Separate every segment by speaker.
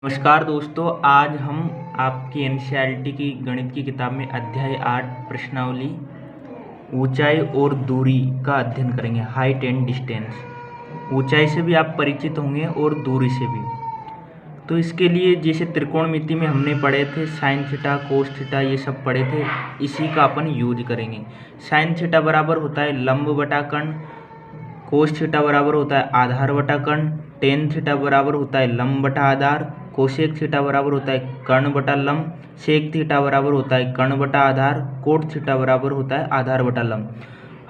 Speaker 1: नमस्कार दोस्तों, आज हम आपकी एनसीईआरटी की गणित की किताब में अध्याय 8 प्रश्नावली ऊंचाई और दूरी का अध्ययन करेंगे। Height and distance. ऊंचाई से भी आप परिचित होंगे और दूरी से भी। तो इसके लिए जैसे त्रिकोणमिति में हमने पढ़े थे साइन थीटा कोस थीटा, ये सब पढ़े थे, इसी का अपन यूज करेंगे। साइन थीटा बराबर होता है लंब बटा कर्ण, कोस थीटा बराबर होता है आधार बटा कर्ण, टेन थीटा बराबर होता है लंब बटा आधार, कोसेक थीटा बराबर होता है कर्ण बटा लंब, सेक थीटा बराबर होता है कर्ण बटा आधार, कोट थीटा बराबर होता है आधार बटा लंब।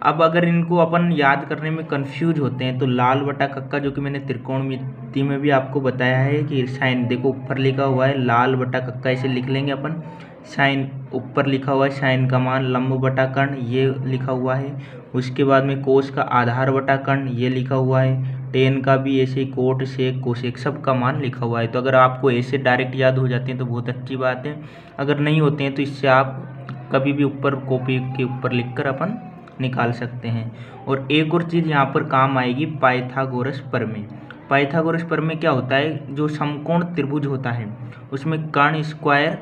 Speaker 1: अब अगर इनको अपन याद करने में कंफ्यूज होते हैं तो लाल बटा कक्का, जो कि मैंने त्रिकोणमिति में भी आपको बताया है कि साइन, देखो ऊपर लिखा हुआ है लाल बटा कक्का, इसे लिख लेंगे अपन। साइन ऊपर लिखा हुआ है साइन का मान लंब बटा कर्ण, ये लिखा हुआ है। उसके बाद में कोस का आधार बटा कर्ण, ये लिखा हुआ है। टेन का भी ऐसे, कोट सेक कोसेक सब का मान लिखा हुआ है। तो अगर आपको ऐसे डायरेक्ट याद हो जाते हैं तो बहुत अच्छी बात है, अगर नहीं होते हैं तो इससे आप कभी भी ऊपर कॉपी के ऊपर लिखकर अपन निकाल सकते हैं। और एक और चीज़ यहाँ पर काम आएगी, पाइथागोरस प्रमेय। पाइथागोरस प्रमेय क्या होता है, जो समकोण त्रिभुज होता है उसमें कर्ण स्क्वायर,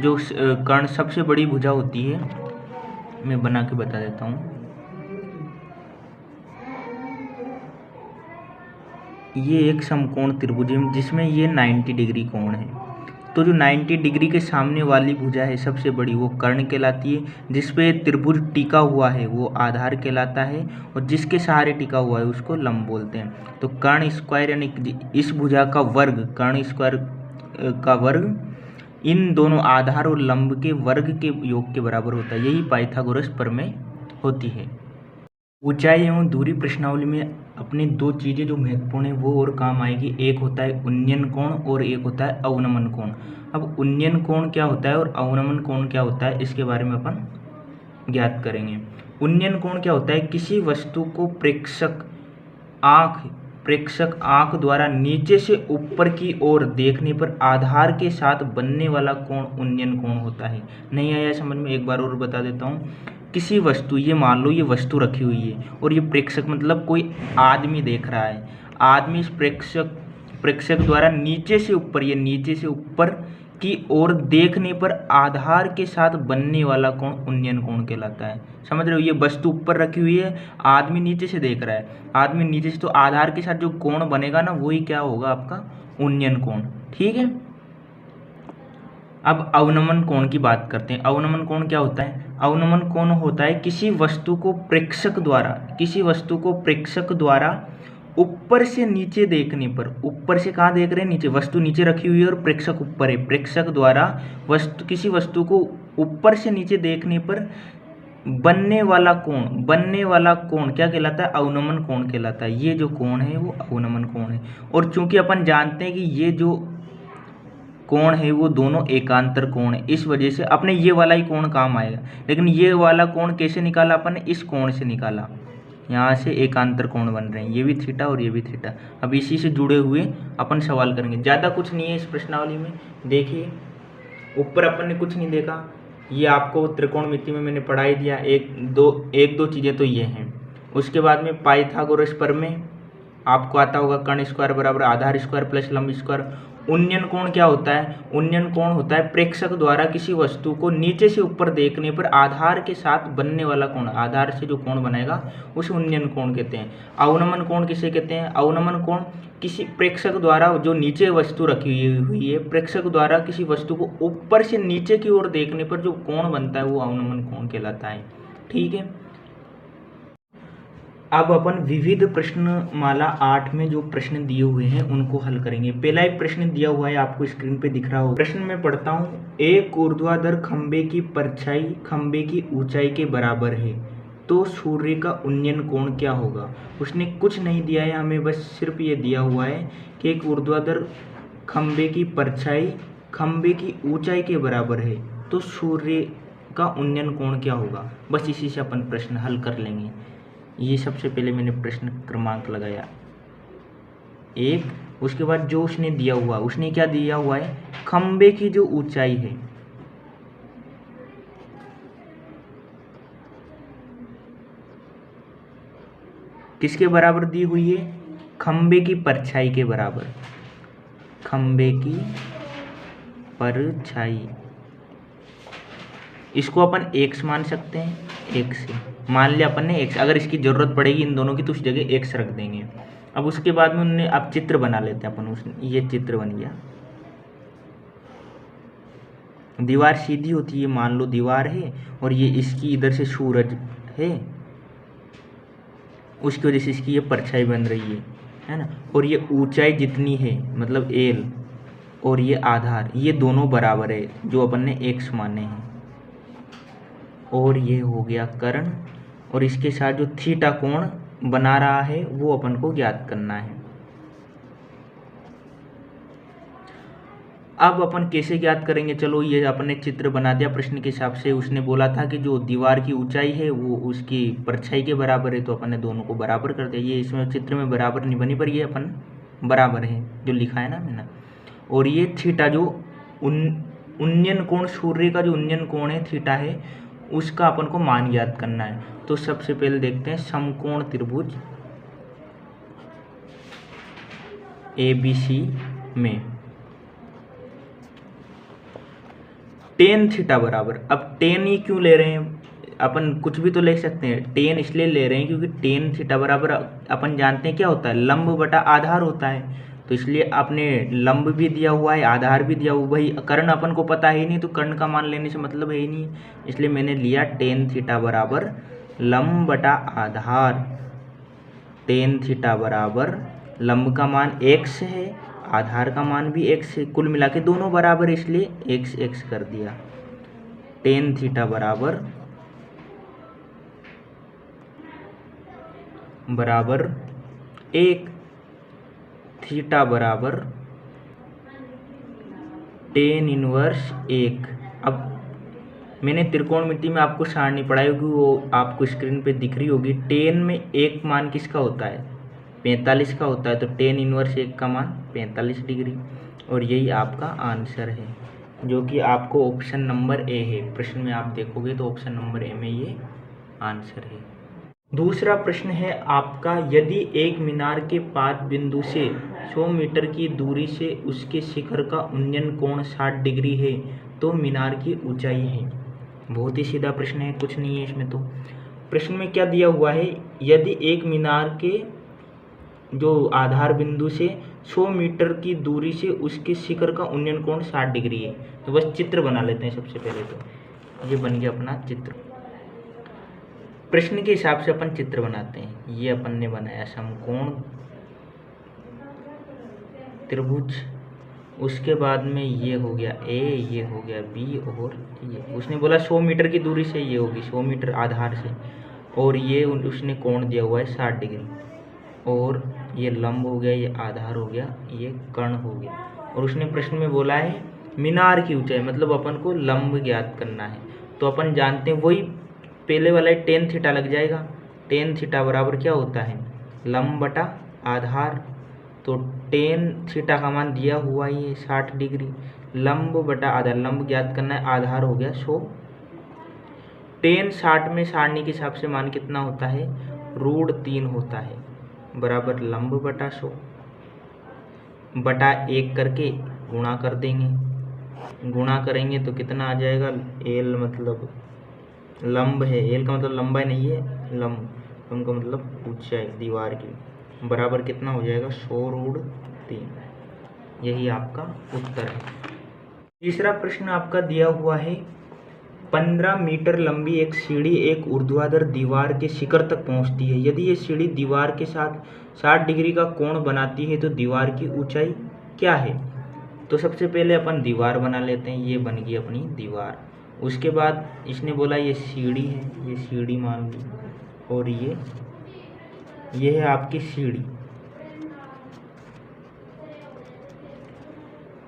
Speaker 1: जो कर्ण सबसे बड़ी भुजा होती है, मैं बना के बता देता हूँ। ये एक समकोण त्रिभुज है जिसमें ये 90 डिग्री कोण है। तो जो 90 डिग्री के सामने वाली भुजा है सबसे बड़ी, वो कर्ण कहलाती है। जिस पे त्रिभुज टिका हुआ है वो आधार कहलाता है, और जिसके सहारे टिका हुआ है उसको लंब बोलते हैं। तो कर्ण स्क्वायर यानी इस भुजा का वर्ग, कर्ण स्क्वायर का वर्ग इन दोनों आधार और लंब के वर्ग के योग के बराबर होता है। यही पाइथागोरस प्रमेय होती है। ऊंचाई एवं दूरी प्रश्नावली में अपनी दो चीज़ें जो महत्वपूर्ण है वो और काम आएगी। एक होता है उन्नयन कोण और एक होता है अवनमन कोण। अब उन्नयन कोण क्या होता है और अवनमन कोण क्या होता है, इसके बारे में अपन ज्ञात करेंगे। उन्नयन कोण क्या होता है, किसी वस्तु को प्रेक्षक आंख द्वारा नीचे से ऊपर की ओर देखने पर आधार के साथ बनने वाला कोण उन्नयन कोण होता है। नहीं आया समझ में, एक बार और बता देता हूँ। किसी वस्तु, ये मान लो ये वस्तु रखी हुई है और ये प्रेक्षक मतलब कोई आदमी देख रहा है। आदमी इस प्रेक्षक द्वारा नीचे से ऊपर, ये नीचे से ऊपर की ओर देखने पर आधार के साथ बनने वाला कोण उन्नयन कोण कहलाता है। समझ रहे हो, ये वस्तु ऊपर रखी हुई है, आदमी नीचे से देख रहा है, आदमी नीचे से, तो आधार के साथ जो कोण बनेगा ना वही क्या होगा, आपका उन्नयन कोण। ठीक है। अब अवनमन कोण की बात करते हैं। अवनमन कोण क्या होता है, अवनमन कोण होता है किसी वस्तु को प्रेक्षक द्वारा ऊपर से नीचे देखने पर, ऊपर से कहाँ देख रहे हैं, नीचे, वस्तु नीचे रखी हुई है और प्रेक्षक ऊपर है, प्रेक्षक द्वारा किसी वस्तु को ऊपर से नीचे देखने पर बनने वाला कोण क्या कहलाता है, अवनमन कोण कहलाता है। ये जो कोण है वो अवनमन कोण है। और चूंकि अपन जानते हैं कि ये जो कोण है वो दोनों एकांतर कोण है, इस वजह से अपने ये वाला ही कोण काम आएगा। लेकिन ये वाला कोण कैसे निकाला अपन ने, इस कोण से निकाला। यहाँ से एकांतर कोण बन रहे हैं, ये भी थीटा और ये भी थीटा। अब इसी से जुड़े हुए अपन सवाल करेंगे। ज़्यादा कुछ नहीं है इस प्रश्नावली में। देखिए ऊपर अपन ने कुछ नहीं देखा, ये आपको त्रिकोणमिति में मैंने पढ़ा ही दिया। एक दो चीज़ें तो ये हैं। उसके बाद में पाइथागोरस प्रमेय आपको आता होगा, कर्ण स्क्वायर बराबर आधार स्क्वायर प्लस लंब स्क्वायर। उन्नयन कोण क्या होता है, उन्नयन कोण होता है प्रेक्षक द्वारा किसी वस्तु को नीचे से ऊपर देखने पर आधार के साथ बनने वाला कोण, आधार से जो कोण बनेगा उसे उन्नयन कोण कहते हैं। अवनमन कोण किसे कहते हैं, अवनमन कोण किसी प्रेक्षक द्वारा, जो नीचे वस्तु रखी हुई है, प्रेक्षक द्वारा किसी वस्तु को ऊपर से नीचे की ओर देखने पर जो कोण बनता है वो अवनमन कोण कहलाता है। ठीक है। अब अपन विविध प्रश्नमाला 8 में जो प्रश्न दिए हुए हैं उनको हल करेंगे। पहला एक प्रश्न दिया हुआ है, आपको स्क्रीन पे दिख रहा होगा। प्रश्न में पढ़ता हूँ, एक ऊर्ध्वाधर खंबे की परछाई खंबे की ऊंचाई के बराबर है तो सूर्य का उन्नयन कोण क्या होगा। उसने कुछ नहीं दिया है हमें, बस सिर्फ ये दिया हुआ है कि एक ऊर्ध्वाधर खंबे की परछाई खंबे की ऊंचाई के बराबर है तो सूर्य का उन्नयन कोण क्या होगा। बस इसी से अपन प्रश्न हल कर लेंगे। ये सबसे पहले मैंने प्रश्न क्रमांक लगाया 1। उसके बाद जो उसने दिया हुआ, उसने क्या दिया हुआ है, खंबे की जो ऊंचाई है, किसके बराबर दी हुई है, खंबे की परछाई के बराबर। खंबे की परछाई, इसको अपन x मान सकते हैं, x से मान लिया अपन ने x। अगर इसकी ज़रूरत पड़ेगी इन दोनों की तो उस जगह x रख देंगे। अब उसके बाद में उन्होंने अब चित्र बना लेते हैं अपन, उसने ये चित्र बन गया। दीवार सीधी होती है, मान लो दीवार है और ये इसकी इधर से सूरज है, उसकी वजह से इसकी ये परछाई बन रही है ना। और ये ऊंचाई जितनी है मतलब l और ये आधार, ये दोनों बराबर है जो अपन ने x माने हैं। और ये हो गया कर्ण, और इसके साथ जो थीटा कोण बना रहा है वो अपन को ज्ञात करना है। अब अपन कैसे ज्ञात करेंगे, चलो ये अपन ने चित्र बना दिया प्रश्न के हिसाब से। उसने बोला था कि जो दीवार की ऊंचाई है वो उसकी परछाई के बराबर है, तो अपन ने दोनों को बराबर कर दिया। ये इसमें चित्र में बराबर नहीं बनी पर ये अपन बराबर है जो लिखा है ना मैंने। और ये थीटा जो उन्नयन कोण, सूर्य का जो उन्नयन कोण है थीटा है, उसका अपन को मान ज्ञात करना है। तो सबसे पहले देखते हैं समकोण त्रिभुज ABC में टेन थीटा बराबर, अब टेन ही क्यों ले रहे हैं, अपन कुछ भी तो ले सकते हैं। टेन इसलिए ले रहे हैं क्योंकि टेन थीटा बराबर अपन जानते हैं क्या होता है, लंब बटा आधार होता है। तो इसलिए आपने लंब भी दिया हुआ है, आधार भी दिया हुआ, वही कर्ण अपन को पता है ही नहीं, तो कर्ण का मान लेने से मतलब है ही नहीं। इसलिए मैंने लिया टेन थीटा बराबर लंब बटा आधार। टेन थीटा बराबर लंब का मान x है, आधार का मान भी x है, कुल मिला के दोनों बराबर, इसलिए x x कर दिया। टेन थीटा बराबर एक, थीटा बराबर टेन इनवर्स एक। अब मैंने त्रिकोणमिति में आपको सारणी पढ़ाई होगी, वो आपको स्क्रीन पे दिख रही होगी। टेन में एक मान किसका होता है, 45 का होता है, तो टेन इनवर्स एक का मान 45 डिग्री। और यही आपका आंसर है, जो कि आपको ऑप्शन नंबर ए है। प्रश्न में आप देखोगे तो ऑप्शन नंबर ए में ये आंसर है। दूसरा प्रश्न है आपका, यदि एक मीनार के पाद बिंदु से 100 मीटर की दूरी से उसके शिखर का उन्नयन कोण 60 डिग्री है तो मीनार की ऊंचाई है। बहुत ही सीधा प्रश्न है, कुछ नहीं है इसमें। तो प्रश्न में क्या दिया हुआ है, यदि एक मीनार के जो आधार बिंदु से 100 मीटर की दूरी से उसके शिखर का उन्नयन कोण 60 डिग्री है। तो बस चित्र बना लेते हैं सबसे पहले। तो ये बन गया अपना चित्र, प्रश्न के हिसाब से अपन चित्र बनाते हैं। ये अपन ने बनाया समकोण त्रिभुज, उसके बाद में ये हो गया ए, ये हो गया बी, और ये उसने बोला 100 मीटर की दूरी से ये होगी 100 मीटर आधार से, और ये उसने कोण दिया हुआ है 60 डिग्री, और ये लंब हो गया, ये आधार हो गया, ये कर्ण हो गया। और उसने प्रश्न में बोला है मीनार की ऊंचाई, मतलब अपन को लंब ज्ञात करना है। तो अपन जानते हैं वही पहले वाला टेन थीटा लग जाएगा। टेन थीटा बराबर क्या होता है, लंब बटा आधार। तो टेन थीटा का मान दिया हुआ ही है 60 डिग्री, लंब बटा आधार, लंब ज्ञात करना है, आधार हो गया 100। टेन 60 में सारणी के हिसाब से मान कितना होता है, √3 होता है, बराबर लंब बटा 100 बटा 1 करके गुणा कर देंगे। गुणा करेंगे तो कितना आ जाएगा, एल मतलब लंब है, एल का मतलब लंबाई नहीं है, लंब का मतलब ऊंचाई दीवार की, बराबर कितना हो जाएगा 100√3। यही आपका उत्तर है। तीसरा प्रश्न आपका दिया हुआ है, 15 मीटर लंबी एक सीढ़ी एक ऊर्ध्वाधर दीवार के शिखर तक पहुंचती है। यदि ये सीढ़ी दीवार के साथ 60 डिग्री का कोण बनाती है तो दीवार की ऊंचाई क्या है। तो सबसे पहले अपन दीवार बना लेते हैं, ये बन गई अपनी दीवार। उसके बाद इसने बोला ये सीढ़ी है, ये सीढ़ी मान ली, और ये है आपकी सीढ़ी।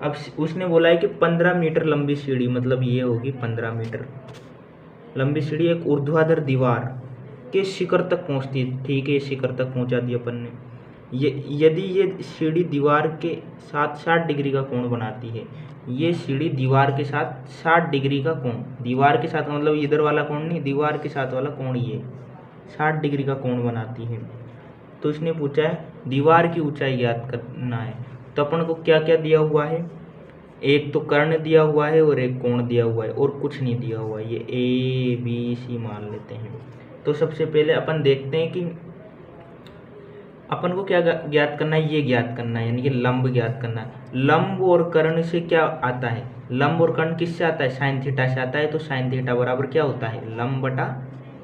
Speaker 1: अब उसने बोला है कि 15 मीटर लंबी सीढ़ी, मतलब ये होगी 15 मीटर लंबी सीढ़ी एक ऊर्ध्वाधर दीवार के शिखर तक पहुंचती है। ठीक है, शिखर तक पहुंचा दिया अपन ने। यदि ये सीढ़ी दीवार के साथ 60 डिग्री का कोण बनाती है, ये सीढ़ी दीवार के साथ 60 डिग्री का कोण, दीवार के साथ मतलब इधर वाला कोण नहीं, दीवार के साथ वाला कोण, ये 60 डिग्री का कोण बनाती है। तो इसने पूछा है दीवार की ऊंचाई ज्ञात करना है। तो अपन को क्या क्या दिया हुआ है, एक तो कर्ण दिया हुआ है और एक कोण दिया हुआ है और कुछ नहीं दिया हुआ है, ये ए बी सी मान लेते हैं। तो सबसे पहले अपन देखते हैं कि अपन को क्या ज्ञात करना है, ये ज्ञात करना है, यानी कि लंब ज्ञात करना है। लंब और कर्ण से क्या आता है, लंब और कर्ण किससे आता है, साइन थीटा से आता है। तो साइन थीटा बराबर क्या होता है, लंब बटा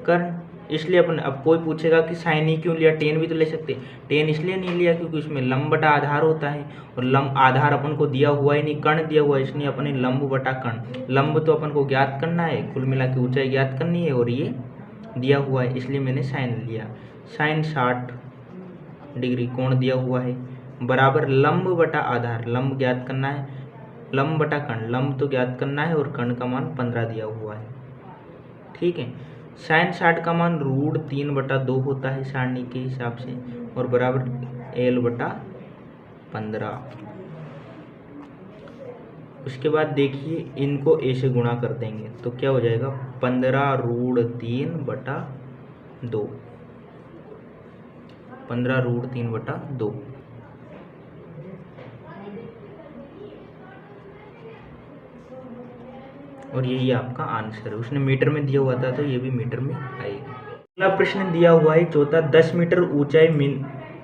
Speaker 1: कर्ण। इसलिए अपन, अब कोई पूछेगा कि साइन ही क्यों लिया, टेन भी तो ले सकते। टेन इसलिए नहीं लिया क्योंकि उसमें लंब बटा आधार होता है और लंब आधार अपन को दिया हुआ ही नहीं, कर्ण दिया हुआ है, इसलिए अपने लंब बटा कर्ण। लंब तो अपन को ज्ञात करना है, कुल मिला के ऊंचाई ज्ञात करनी है और ये दिया हुआ है, इसलिए मैंने साइन लिया। साइन 60 डिग्री कोण दिया हुआ है बराबर लंब बटा आधार, लंब ज्ञात करना है, लंब बटा कर्ण, लंब तो ज्ञात करना है और कर्ण का मान 15 दिया हुआ है। ठीक है, साइन 60 का मान √3/2 होता है सारणी के हिसाब से और बराबर L/15। उसके बाद देखिए इनको ए से गुणा कर देंगे तो क्या हो जाएगा, 15√3/2, 15√3/2। और यही आपका आंसर है। उसने मीटर में दिया हुआ था तो ये भी मीटर में आएगा। अगला प्रश्न दिया हुआ है चौथा, 10 मीटर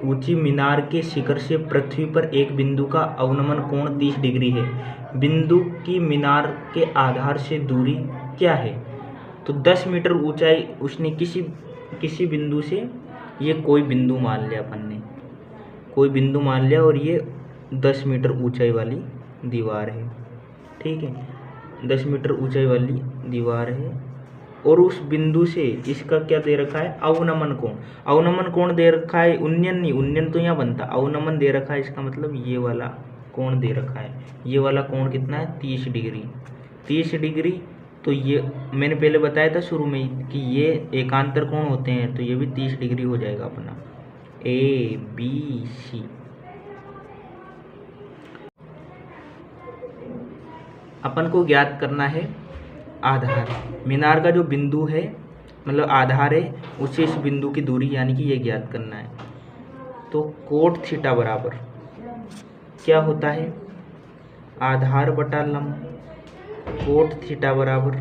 Speaker 1: ऊंची मीनार के शिखर से पृथ्वी पर एक बिंदु का अवनमन कोण 30 डिग्री है। बिंदु की मीनार के आधार से दूरी क्या है। तो 10 मीटर ऊंचाई उसने किसी बिंदु से, ये कोई बिंदु मान लिया अपन ने, कोई बिंदु मान लिया और ये 10 मीटर ऊंचाई वाली दीवार है। ठीक है, 10 मीटर ऊंचाई वाली दीवार है और उस बिंदु से इसका क्या दे रखा है, अवनमन कोण। अवनमन कोण दे रखा है, उन्नयन नहीं, उन्नयन तो यहाँ बनता, अवनमन दे रखा है, इसका मतलब ये वाला कोण दे रखा है। ये वाला कोण कितना है, 30 डिग्री। 30 डिग्री तो ये मैंने पहले बताया था शुरू में ही कि ये एकांतर कोण होते हैं, तो ये भी 30 डिग्री हो जाएगा अपना, ए बी सी। अपन को ज्ञात करना है आधार, मीनार का जो बिंदु है मतलब आधार है, उसे इस बिंदु की दूरी यानी कि ये ज्ञात करना है। तो कोट थीटा बराबर क्या होता है, आधार बटा लंब। कोट थीटा बराबर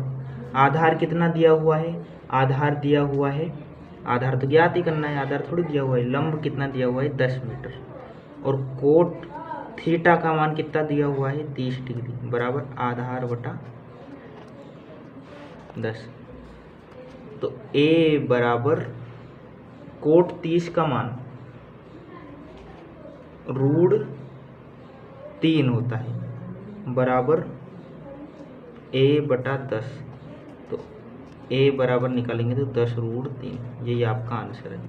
Speaker 1: आधार कितना दिया हुआ है, आधार दिया हुआ है, आधार तो ज्ञात ही करना है, आधार थोड़ी दिया हुआ है। लंब कितना दिया हुआ है, 10 मीटर और कोट थीटा का मान कितना दिया हुआ है, 30 डिग्री बराबर आधार बटा 10। तो ए बराबर कोट 30 का मान √3 होता है बराबर A/10। तो ए बराबर निकालेंगे तो 10√3, यही आपका आंसर है।